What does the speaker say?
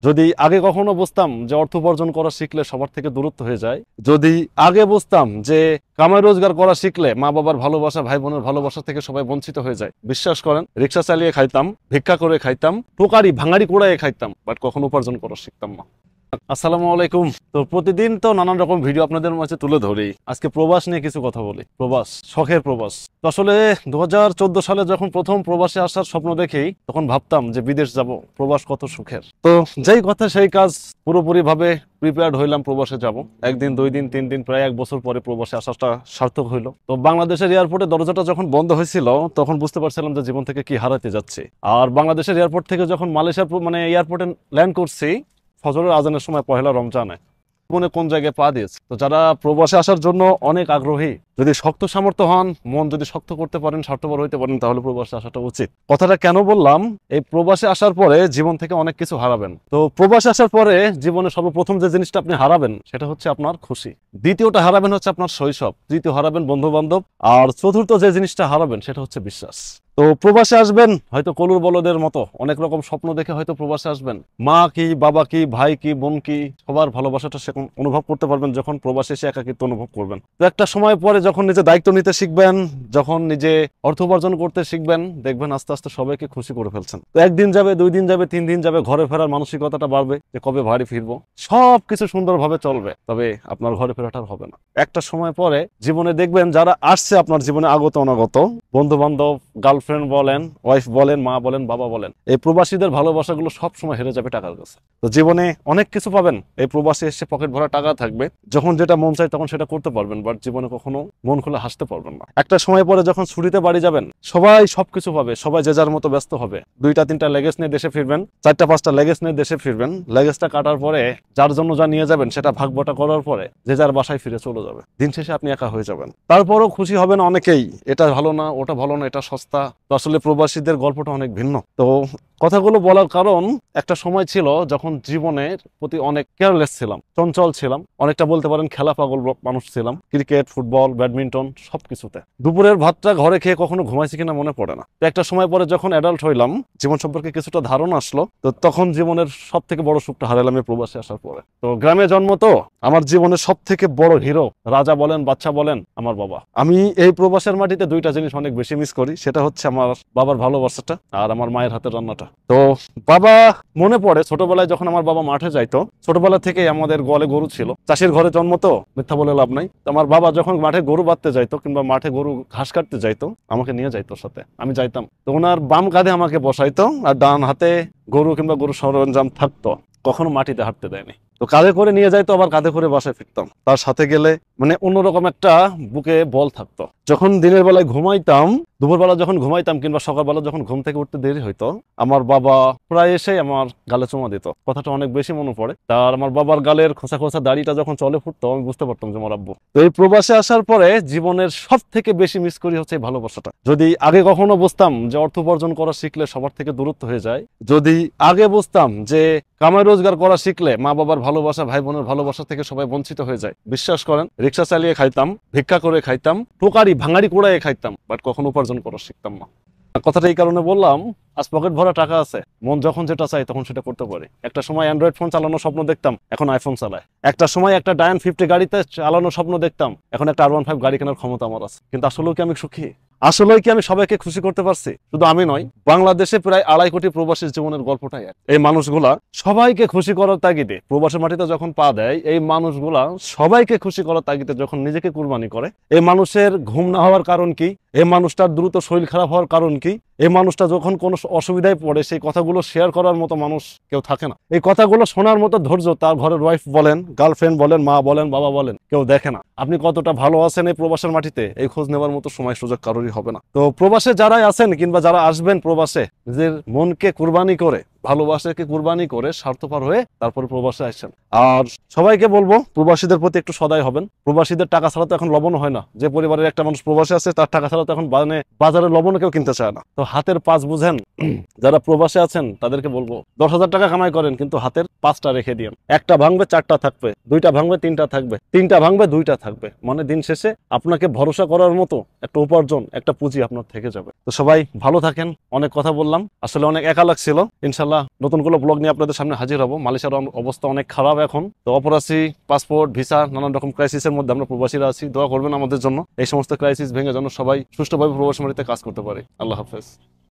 যদি আগে কখনো বুঝতাম যে অর্থ উপার্জন করা শিখলে সবার থেকে দূরত্ব হয়ে যায়, যদি আগে বুঝতাম যে কামাই রোজগার করা শিখলে মা বাবার ভালোবাসা, ভাই বোনের ভালোবাসা থেকে সবাই বঞ্চিত হয়ে যায়, বিশ্বাস করেন রিক্সা চালিয়ে খাইতাম, ভিক্ষা করে খাইতাম, টোকারি ভাঙাড়ি কুড়াইয়ে খাইতাম, বাট কখনো উপার্জন করা শিখতাম না। আসসালামু আলাইকুম। তো প্রতিদিন তো নানান রকম ভিডিও আপনাদের মাঝে তুলে ধরি। আজকে প্রবাস নিয়ে কিছু কথা বলি। প্রবাস, শখের প্রবাস। তো আসলে 2014 সালে যখন প্রথম প্রবাসে আসার স্বপ্ন দেখি, তখন ভাবতাম যে বিদেশ যাব, প্রবাস কত সুখের। তো যেই কথা সেই কাজ, পুরোপুরি ভাবে প্রিপেয়ার্ড হইলাম প্রবাসে যাব। একদিন, 2 দিন, 3 দিন, প্রায় 1 বছর পরে প্রবাসে আসাটা সার্থক হইলো। তো বাংলাদেশের এয়ারপোর্টে দরজাটা যখন বন্ধ হয়েছিল, তখন বুঝতে পারছিলাম যে জীবন থেকে কি হারাতে যাচ্ছে। আর বাংলাদেশের এয়ারপোর্ট থেকে যখন মালয়েশিয়ার এয়ারপোর্টে ল্যান্ড করছি, ফজরের আজানের সময়, পহেলা রমজানে, মনে কোন জায়গায় পা দিয়েছে। তো যারা প্রবাসে আসার জন্য অনেক আগ্রহী, যদি শক্ত সামর্থ্য হন, মন যদি শক্ত করতে পারেন, স্বার্থপর হইতে পারেন, তাহলে প্রবাসে আসাটা উচিত। কথাটা কেন বললাম, এই প্রবাসে আসার পরে জীবন থেকে অনেক কিছু হারাবেন। তো প্রবাসে আসার পরে জীবনে সর্বপ্রথম যে জিনিসটা আপনি হারাবেন, সেটা হচ্ছে আপনার খুশি। দ্বিতীয়টা হারাবেন হচ্ছে আপনার শৈশব। তৃতীয় হারাবেন বন্ধু বান্ধব। আর চতুর্থ যে জিনিসটা হারাবেন, সেটা হচ্ছে বিশ্বাস। তো প্রবাসে আসবেন হয়তো কলুর বলদের মতো, অনেক রকম স্বপ্ন দেখে হয়তো প্রবাসে আসবেন। মা কি, বাবা কি, ভাই কি, বোন কি, সবার ভালোবাসাটা সেরকম অনুভব করতে পারবেন যখন প্রবাসে এসে একাকিত্ব অনুভব করবেন। তো একটা সময় পরে যখন নিজে দায়িত্ব নিতে শিখবেন, যখন নিজে অর্থ উপার্জন করতে শিখবেন, দেখবেন আস্তে আস্তে সবাইকে খুশি করে ফেলছেন। তো 1 দিন যাবে, 2 দিন যাবে, 3 দিন যাবে, ঘরে ফেরার মানসিকতাটা বাড়বে যে কবে বাড়ি ফিরবো। সবকিছু সুন্দরভাবে চলবে, তবে আপনার ঘরে ফেরাটা হবে না। একটা সময় পরে জীবনে দেখবেন যারা আসছে আপনার জীবনে, আগত অনাগত, বন্ধু বান্ধব, গার্লফ্রেন্ড বলেন, ওয়াইফ বলেন, মা বলেন, বাবা বলেন, এই প্রবাসীদের ভালোবাসাগুলো সবসময় হেরে যাবে টাকার কাছে। তো জীবনে অনেক কিছু পাবেন, এই প্রবাসে এসে পকেট ভরা টাকা থাকবে, যখন যেটা মন চায় তখন সেটা করতে পারবেন, বাট জীবনে কখনো মন খুলে হাসতে পারবেন না। একটা সময় পরে যখন ছুটিতে বাড়ি যাবেন, সবাই সবকিছু পাবে, সবাই যে যার মতো ব্যস্ত হবে। 2টা 3টা লেগেজ নিয়ে দেশে ফিরবেন, 4টা 5টা লেগেজ নিয়ে দেশে ফিরবেন। লেগেজটা কাটার পরে যার জন্য যা নিয়ে যাবেন, সেটা ভাগ বটা করার পরে যে যার বাসায় ফিরে চলে যাবে। দিন শেষে আপনি একা হয়ে যাবেন। তারপরও খুশি হবেন অনেকেই, এটা ভালো না, ওটা ভালো না, এটা সস্তা। তো আসলে প্রবাসীদের গল্পটা অনেক ভিন্ন। তো কথাগুলো বলার কারণ, একটা সময় ছিল যখন জীবনের প্রতি অনেক কেয়ারলেস ছিলাম, চঞ্চল ছিলাম, অনেকটা বলতে পারেন খেলা পাগল মানুষ ছিলাম। ক্রিকেট, ফুটবল, ব্যাডমিন্টন সবকিছুতে। দুপুরের ভাতটা ঘরে খেয়ে কখনো ঘুমাইছি কিনা মনে পড়ে না। তো একটা সময় পরে যখন অ্যাডাল্ট হইলাম, জীবন সম্পর্কে কিছুটা ধারণা আসলো, তো তখন জীবনের সব থেকে বড় সুখটা হারালাম এই প্রবাসে আসার পরে। তো গ্রামে জন্ম, তো আমার জীবনের সব থেকে বড় হিরো, রাজা বলেন, বাচ্চা বলেন, আমার বাবা। আমি এই প্রবাসের মাটিতে 2টা জিনিস অনেক বেশি মিস করি, সেটা হচ্ছে আমার বাবার ভালোবাসাটা আর আমার মায়ের হাতের রান্নাটা। তো বাবা, মনে পড়ে ছোটবেলায় যখন আমার বাবা মাঠে যাইতো, ছোটবেলা থেকে আমাদের গোয়ালে গরু ছিল, চাষির ঘরে জন্ম, তো মিথ্যা বলে লাভ নাই। তো আমার বাবা যখন মাঠে গরু বাঁধতে যাইতো, কিংবা মাঠে গরু ঘাস কাটতে যাইতো, আমাকে নিয়ে যাইতো সাথে, আমি যাইতাম। তো ওনার বাম কাঁধে আমাকে বসাইতো, আর ডান হাতে গরু কিংবা গরু সরঞ্জাম থাকতো, কখনো মাটিতে হাঁটতে দেয়নি। তো কাঁধে করে নিয়ে যাইতো, আবার কাঁধে করে বাসায় ফিরতাম। তার সাথে গেলে মানে অন্যরকম একটা বুকে বল থাকতো। যখন দিনের বেলায় ঘুমাইতাম, দুপুরবেলা যখন ঘুমাইতাম, কিংবা সকালবেলা যখন ঘুম থেকে উঠতে দেরি হইতো, আমার বাবা প্রায় এসেই আমার গালে চুমা দিত। কথাটা অনেক বেশি মনে পড়ে। তার আমার বাবার গালের খোঁচা খোঁচা দাড়িটা যখন চলে ফুটতো, আমি বুঝতে পারতাম যে আমার আব্বু। তো এই প্রবাসে আসার পরে জীবনের সব থেকে বেশি মিস করি হচ্ছে এই ভালোবাসাটা। যদি আগে কখনো বুঝতাম যে অর্থ উপার্জন করা শিখলে সবার থেকে দূরত্ব হয়ে যায়, যদি আগে বুঝতাম যে কামাই রোজগার করা শিখলে মা বাবার ভালোবাসা, ভাই বোনের ভালোবাসা থেকে সবাই বঞ্চিত হয়ে যায়, বিশ্বাস করেন রিক্সা চালিয়ে খাইতাম, ভিক্ষা করে খাইতাম, টোকারি ভাঙাড়ি কুড়াইয়ে খাইতাম, বাট কখনো উপার্জন করা শিখতাম না। কথাটা এই কারণে বললাম, আজ পকেট ভরা টাকা আছে, মন যখন যেটা চাই তখন সেটা করতে পারি। একটা সময় অ্যান্ড্রয়েড ফোন চালানোর স্বপ্ন দেখতাম, এখন আইফোন চালায়। একটা সময় একটা ডায়ান 50 গাড়িতে চালানোর স্বপ্ন দেখতাম, এখন একটা R15 গাড়ি কেনার ক্ষমতা আমার আছে। কিন্তু আসলেও কি আমি সুখী? আসলেই কি আমি সবাইকে খুশি করতে পারছি? শুধু আমি নয়, বাংলাদেশে প্রায় 2.5 কোটি প্রবাসীর জীবনের গল্পটাই এক। এই মানুষগুলা সবাইকে খুশি করার তাগিদে প্রবাসের মাটিতে যখন পা দেয়, এই মানুষগুলা সবাইকে খুশি করার তাগিদে যখন নিজেকে কুরবানি করে, এই মানুষের ঘুম না হওয়ার কারণ কি, এই মানুষটার দ্রুত শরীর খারাপ হওয়ার কারণ কি, এই মানুষটা যখন কোনো অসুবিধায় পড়ে, সেই কথাগুলো শেয়ার করার মতো মানুষ কেউ থাকে না। এই কথাগুলো শোনার মতো ধৈর্য তার ঘরের ওয়াইফ বলেন, গার্লফ্রেন্ড বলেন, মা বলেন, বাবা বলেন, কেউ দেখে না। আপনি কতটা ভালো আছেন এই প্রবাসের মাটিতে, এই খোঁজ নেওয়ার মতো সময় সুযোগ কারোরই হবে না। তো প্রবাসে যারাই আছেন, কিংবা যারা আসবেন প্রবাসে, নিজের মনকে কুরবানি করে, ভালোবাসাকে কুরবানি করে, স্বার্থপর হয়ে তারপরে প্রবাসে আসছেন। আর সবাইকে বলবো, প্রবাসীদের প্রতি একটু সদয় হবেন। প্রবাসীদের টাকা ছাড়া তো এখন লবণ হয় না। যে পরিবারের একটা মানুষ প্রবাসে আছে, তার টাকা ছাড়া তো এখন বাজারে লবণ কেউ কিনতে চায় না। তো হাতের পাঁচ বুঝেন। যারা প্রবাসে আছেন তাদেরকে বলবো, 10,000 টাকা কামাই করেন, কিন্তু হাতের 5টা রেখে দিন। একটা ভাঙবে 4টা থাকবে, 2টা ভাঙবে 3টা থাকবে, 3টা ভাঙবে 2টা থাকবে। মানে দিন শেষে আপনাকে ভরসা করার মতো একটা উপার্জন, একটা পুঁজি আপনার থেকে যাবে। তো সবাই ভালো থাকেন। অনেক কথা বললাম। পারলাম, আসলে অনেক একা লাগছিল। ইনশাল্লাহ নতুন কোনো ব্লগ নিয়ে আপনাদের সামনে হাজির হব। মালয়েশিয়ার অবস্থা অনেক খারাপ এখন, তো অপরাসি, পাসপোর্ট, ভিসা, নানান রকম ক্রাইসিসের মধ্যে আমরা প্রবাসীরা আছি। দোয়া করবেন আমাদের জন্য, এই সমস্ত ক্রাইসিস ভেঙে যেন সবাই সুষ্ঠুভাবে প্রবাসী মাটিতে কাজ করতে পারে। আল্লাহ হাফেজ।